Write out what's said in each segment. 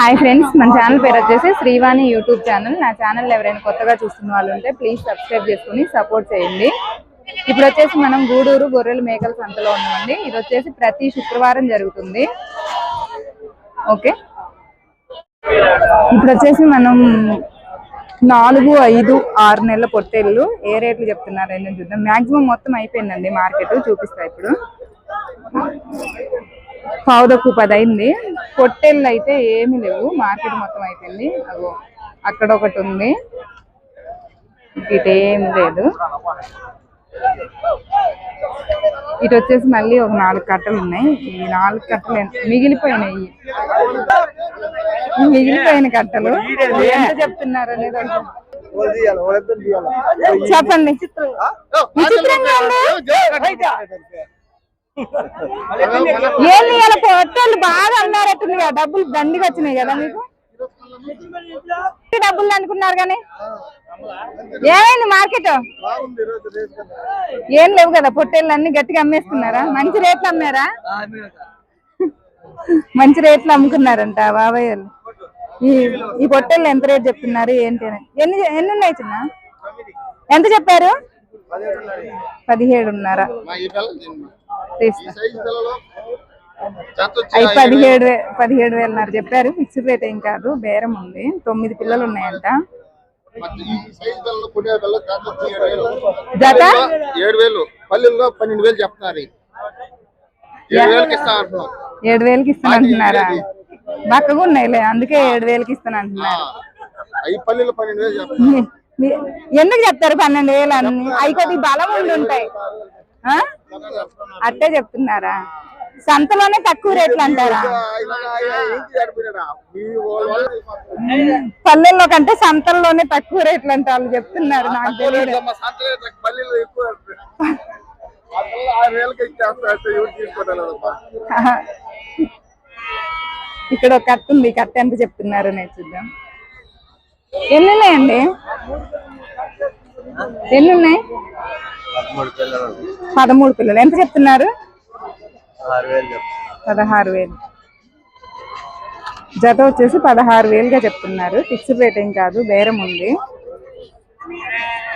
Hi friends, మన channel పేరు వచ్చేసి శ్రీవాణి యూట్యూబ్ ఛానల్. నా ఛానల్ ఎవరైనా కొత్తగా చూస్తున్న వాళ్ళు ఉంటే ప్లీజ్ సబ్స్క్రైబ్ చేసుకుని సపోర్ట్ చేయండి. ఇప్పుడు వచ్చేసి మనం గూడూరు గొర్రెల మేకల సంతలో ఉన్నామండి. ఇది వచ్చేసి ప్రతి శుక్రవారం జరుగుతుంది. ఓకే, ఇప్పుడు వచ్చేసి మనం 4, 5, 6 నెలల పొట్టేళ్ళు ఏ రేట్లు చెప్తున్నారు అని చూద్దాం. మాక్సిమం మొత్తం అయిపోయిందండి మార్కెట్. చూపిస్తా ఇప్పుడు. 9:10 అయింది. పొట్టేళ్ళు అయితే ఏమీ లేవు, మార్కెట్ మొత్తం అయిపోయింది. అగో అక్కడ ఒకటి ఉంది, ఇటేం లేదు. ఇటు వచ్చేసి మళ్ళీ ఒక 4 కట్టలు ఉన్నాయి. ఈ 4 కట్టలు మిగిలిపోయినాయి. కట్టలు ఎంత చెప్తున్నారు అనేది చెప్పండి. ఏంది ఇలా పొట్టేళ్ళు బాగా అన్నారట్టుంది కదా, డబ్బులు దండిగా వచ్చినాయి కదా మీకు. డబ్బులు అనుకున్నారు కానీ ఏమైంది మార్కెట్? ఏం లేవు కదా, పొట్టేళ్ళు అన్ని గట్టిగా అమ్మేసుకున్నారా? మంచి రేట్లు అమ్మారా? మంచి రేట్లు అమ్ముకున్నారంట బాబాయ్ వాళ్ళు. ఈ పొట్టేళ్ళు ఎంత రేట్ చెప్తున్నారు ఏంటి? ఎన్ని ఉన్నాయి చిన్న? ఎంత చెప్పారు? 17.5. అవి 17,000 చెప్పారు. ఫిక్స్డ్ రేట్ ఏం కాదు, బేరం ఉంది. 9 పిల్లలు ఉన్నాయంట. జత 7,000, పల్లెల్లో 12,000 చెప్తున్నారు. 7,000కి ఇస్తాను అంటున్నారా? బక్కగా ఉన్నాయిలే, అందుకే 7,000కి ఇస్తాను అంటున్నారు. ఎందుకు చెప్తారు 12,000 అన్ని? అవి కొద్దిగా బలం ఉండి ఉంటాయి. అట్టే చెప్తున్నారా? సంతలోనే తక్కువ రేట్లు అంటారా? పల్లెల్లో కంటే సంతల్లోనే తక్కువ రేట్లు అంటే వాళ్ళు చెప్తున్నారు. నాకు తెలియదు. ఇక్కడ ఒక కట్ట ఉంది. కట్ట ఎంత చెప్తున్నారు నేను చూద్దాం. ఎన్ని ఉన్నాయండి? ఎన్ని ఉన్నాయి? 13 పిల్లలు. ఎంత చెప్తున్నారు? 16,000. జత వచ్చేసి 16,000గా చెప్తున్నారు. ఫిక్స్డ్ రేట్ ఏం కాదు, బేరం ఉంది.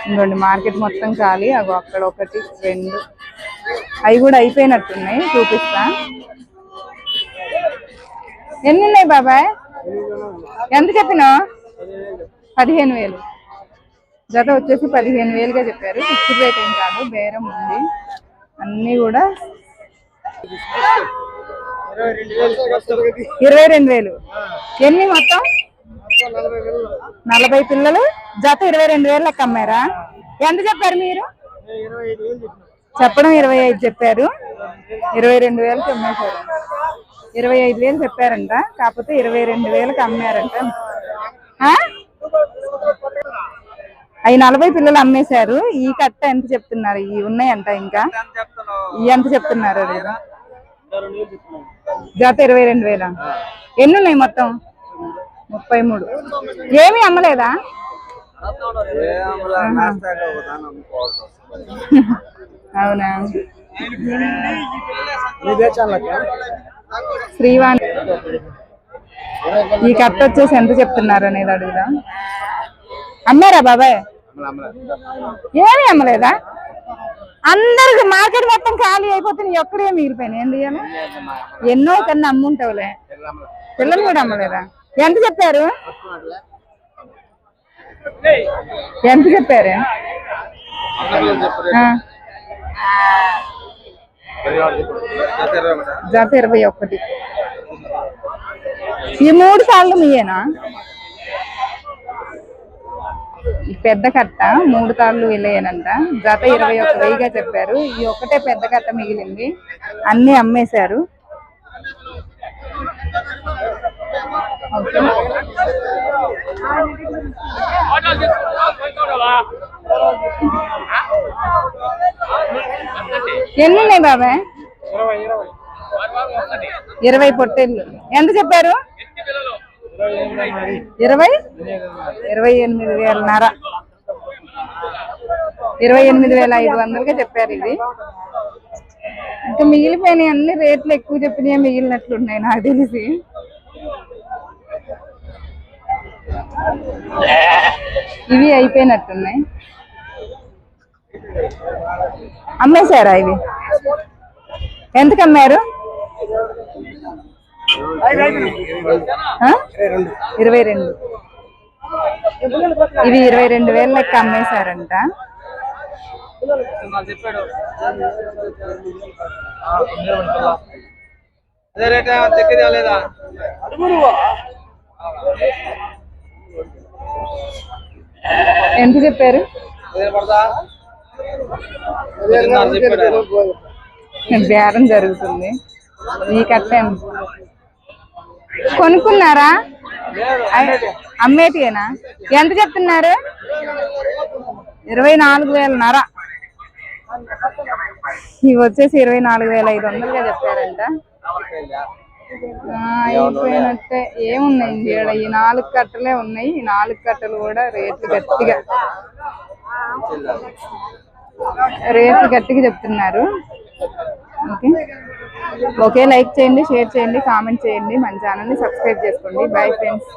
ఇంకోండి మార్కెట్ మొత్తం ఖాళీ. అగో అక్కడ 1, 2 అవి కూడా అయిపోయినట్టున్నాయి. చూపిస్తా. ఎన్ని ఉన్నాయి బాబాయ్? ఎంత చెప్పినావు? 15,000. జత వచ్చేసి 15,000గా చెప్పారు. ఫిక్స్డ్ రేట్ ఏం కాదు, బేరం ఉంది. అన్నీ కూడా 22,000. ఎన్ని మొత్తం? 40 పిల్లలు. జత 22,000కి అమ్మారా? ఎంత చెప్పారు మీరు? చెప్పడం 25 చెప్పారు. 22,000కి అమ్మేశారు. 25,000 చెప్పారంట, కాకపోతే 22,000కి అమ్మారంట. అవి 40 పిల్లలు అమ్మేశారు. ఈ కట్ట ఎంత చెప్తున్నారు? ఇవి ఉన్నాయంట ఇంకా. ఇవి ఎంత చెప్తున్నారు? జత 22,000. ఎన్ని ఉన్నాయి మొత్తం? 33. ఏమీ అమ్మలేదా? అవునా? శ్రీవాణి. ఈ కట్ట వచ్చేసి ఎంత చెప్తున్నారు అనేది అడుగుదాం. అమ్మారా బాబాయ్? ఏమీ అమ్మలేదా? అందరికి మార్కెట్ మొత్తం ఖాళీ అయిపోతే ఎక్కడే మిగిలిపోయినాయి. ఏం చేయాలి? ఎన్నో కన్నా అమ్ముంటావులే. పిల్లలు కూడా అమ్మలేదా? ఎంత చెప్పారు? ఎంత చెప్పారు? జత 21. ఈ 3 సార్లు మీయేనా? ఈ పెద్ద కట్ట 3 తాళ్ళు వెళ్ళేయనంట. జత 21,000గా చెప్పారు. ఈ ఒక్కటే పెద్ద కట్ట మిగిలింది, అన్ని అమ్మేశారు. ఎన్ని ఉన్నాయి బాబాయ్? 20 పొట్టేళ్ళు. ఎంత చెప్పారు? 28,500. 28,500గా చెప్పారు. ఇది ఇంకా మిగిలిపోయినాయి అన్ని రేట్లు ఎక్కువ చెప్పినాయి మిగిలినట్లున్నాయి నాకు తెలిసి. ఇవి అయిపోయినట్టున్నాయి. అమ్మేశారా ఇవి? ఎంతకు అమ్మారు? 22. ఇవి 22,000 లెక్క అమ్మేశారంట. ఎంత చెప్పారు? బేరం జరుగుతుంది. ఈ కట్టం కొనుక్కున్నారా? అమ్మేటియేనా? ఎంత చెప్తున్నారు? 24,500. ఇవి వచ్చేసి 24,500గా చెప్పారంట. అయిపోయినట్టే. ఏమున్నాయి ఈడ? ఈ 4 కట్టలే ఉన్నాయి. ఈ 4 కట్టలు కూడా రేట్లు గట్టిగా చెప్తున్నారు. ఓకే, లైక్ చేయండి, షేర్ చేయండి, కామెంట్ చేయండి, మన ఛానల్ని సబ్స్క్రైబ్ చేసుకోండి. Bye friends.